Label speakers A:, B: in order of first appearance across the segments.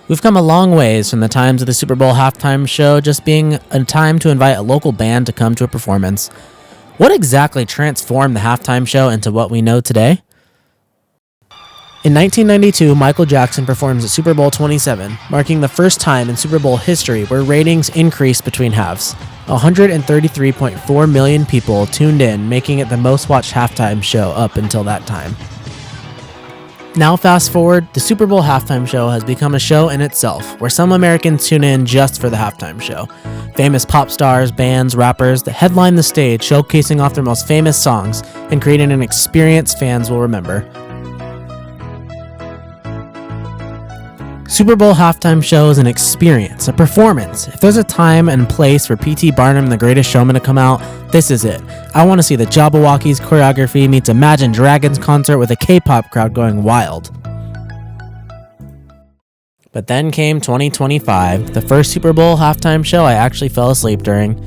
A: We've come a long ways from the times of the Super Bowl halftime show just being a time to invite a local band to come to a performance. What exactly transformed the halftime show into what we know today? In 1992, Michael Jackson performs at Super Bowl 27, marking the first time in Super Bowl history where ratings increased between halves. 133.4 million people tuned in, making it the most watched halftime show up until that time. Now fast forward, the Super Bowl halftime show has become a show in itself, where some Americans tune in just for the halftime show. Famous pop stars, bands, rappers that headline the stage, showcasing off their most famous songs and creating an experience fans will remember. Super Bowl halftime show is an experience, a performance. If there's a time and place for P.T. Barnum, The Greatest Showman, to come out, this is it. I want to see the Jabberwockies choreography meets Imagine Dragons concert with a K-pop crowd going wild. But then came 2025, the first Super Bowl halftime show I actually fell asleep during.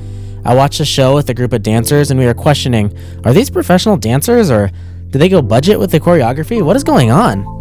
A: I watched the show with a group of dancers and we were questioning, are these professional dancers or did they go budget with the choreography? What is going on?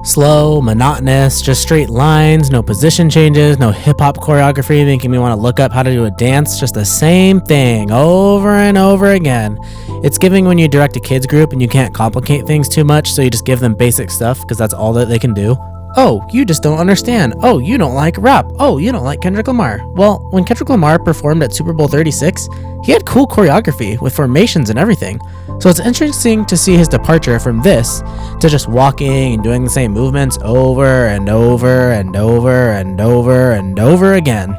A: Slow, monotonous, just straight lines, no position changes, no hip-hop choreography making me want to look up how to do a dance, just the same thing over and over again. It's giving when you direct a kids group and you can't complicate things too much, so you just give them basic stuff because that's all that they can do. Oh, you just don't understand. Oh, you don't like rap. Oh, you don't like Kendrick Lamar. Well, when Kendrick Lamar performed at Super Bowl 36, he had cool choreography with formations and everything. So it's interesting to see his departure from this to just walking and doing the same movements over and over and over and over and over again.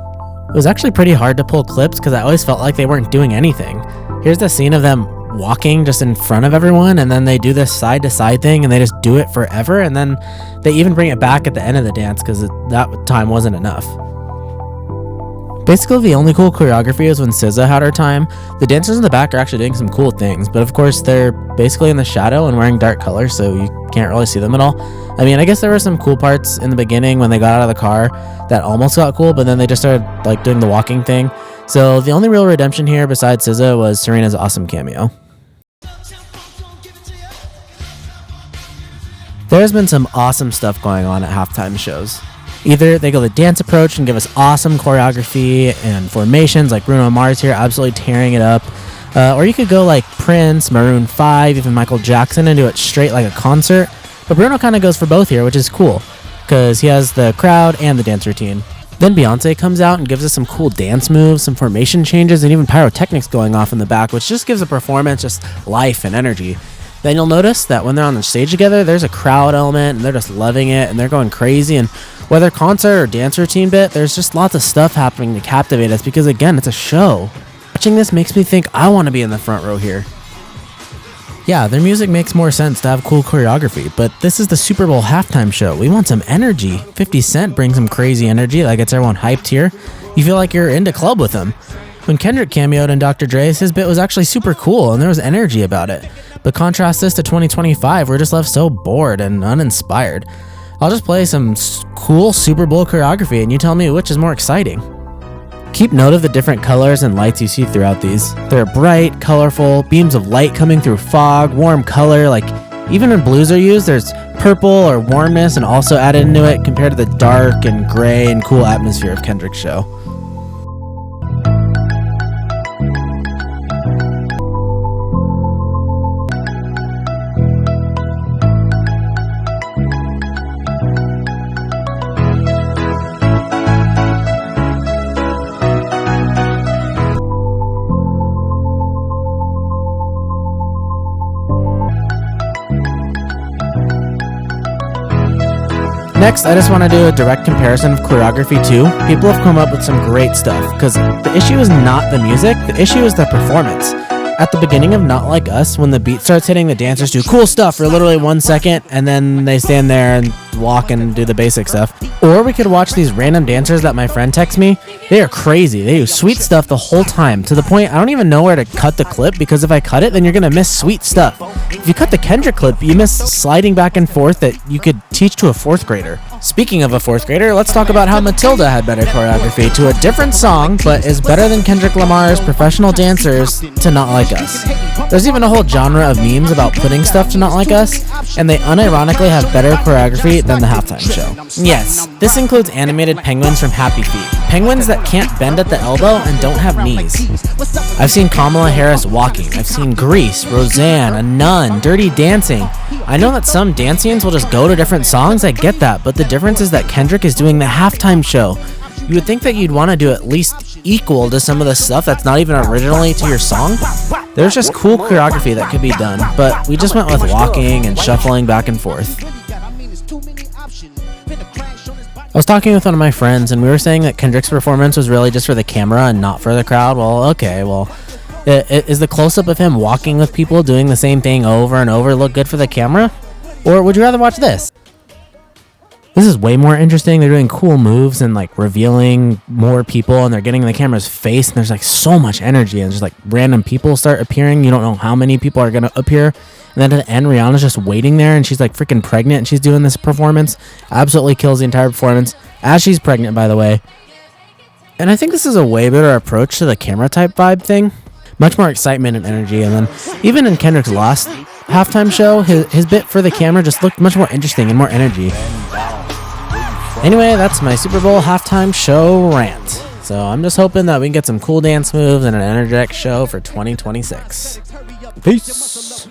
A: It was actually pretty hard to pull clips because I always felt like they weren't doing anything. Here's the scene of them walking just in front of everyone, and then they do this side to side thing and they just do it forever, and then they even bring it back at the end of the dance because that time wasn't enough. Basically, the only cool choreography is when SZA had her time. The dancers in the back are actually doing some cool things, but of course they're basically in the shadow and wearing dark colors, so you can't really see them at all. I mean, I guess there were some cool parts in the beginning when they got out of the car that almost got cool, but then they just started like doing the walking thing. So the only real redemption here besides SZA was Serena's awesome cameo. There's been some awesome stuff going on at halftime shows. Either they go the dance approach and give us awesome choreography and formations like Bruno Mars here absolutely tearing it up, or you could go like Prince, Maroon 5, even Michael Jackson and do it straight like a concert. But Bruno kind of goes for both here, which is cool because he has the crowd and the dance routine. Then Beyonce comes out and gives us some cool dance moves, some formation changes, and even pyrotechnics going off in the back, which just gives the performance just life and energy. Then you'll notice that when they're on the stage together, there's a crowd element and they're just loving it and they're going crazy. And whether concert or dance routine bit, there's just lots of stuff happening to captivate us because, again, it's a show. Watching this makes me think I want to be in the front row here. Yeah, their music makes more sense to have cool choreography, but this is the Super Bowl halftime show. We want some energy. 50 Cent brings some crazy energy that gets everyone hyped here. You feel like you're into club with him. When Kendrick cameoed in Dr. Dre's, his bit was actually super cool and there was energy about it. But contrast this to 2025, we're just left so bored and uninspired. I'll just play some cool Super Bowl choreography and you tell me which is more exciting. Keep note of the different colors and lights you see throughout these. They're bright, colorful, beams of light coming through fog, warm color, like even when blues are used, there's purple or warmness and also added into it compared to the dark and gray and cool atmosphere of Kendrick's show. Next, I just want to do a direct comparison of choreography too. People have come up with some great stuff, because the issue is not the music, the issue is the performance. At the beginning of Not Like Us, when the beat starts hitting, the dancers do cool stuff for literally 1 second, and then they stand there and walk and do the basic stuff. Or we could watch these random dancers that my friend texts me. They are crazy. They do sweet stuff the whole time, to the point I don't even know where to cut the clip, because if I cut it, then you're going to miss sweet stuff. If you cut the Kendrick clip, you miss sliding back and forth that you could teach to a 4th grader. Speaking of a 4th grader, let's talk about how Matilda had better choreography to a different song, but is better than Kendrick Lamar's professional dancers to Not Like Us. There's even a whole genre of memes about putting stuff to Not Like Us. and they unironically have better choreography than the halftime show. Yes, this includes animated penguins from Happy Feet, penguins that can't bend at the elbow and don't have knees. I've seen Kamala Harris walking, I've seen Grease, Roseanne, A Nun, Dirty Dancing. I know that some dance scenes will just go to different songs, I get that, but the difference is that Kendrick is doing the halftime show. You would think that you'd want to do at least equal to some of the stuff that's not even originally to your song. There's just cool choreography that could be done, but we just went with walking and shuffling back and forth. I was talking with one of my friends, and we were saying that Kendrick's performance was really just for the camera and not for the crowd. Well, okay, is the close-up of him walking with people doing the same thing over and over look good for the camera? Or would you rather watch this? This is way more interesting. They're doing cool moves and like revealing more people, and they're getting in the camera's face, and there's like so much energy, and just like random people start appearing. You don't know how many people are going to appear. And then at the end, Rihanna's just waiting there, and she's like freaking pregnant, and she's doing this performance. Absolutely kills the entire performance, as she's pregnant, by the way. And I think this is a way better approach to the camera type vibe thing. Much more excitement and energy. And then even in Kendrick's last halftime show, his bit for the camera just looked much more interesting and more energy. Anyway, that's my Super Bowl halftime show rant. So I'm just hoping that we can get some cool dance moves and an energetic show for 2026. Peace.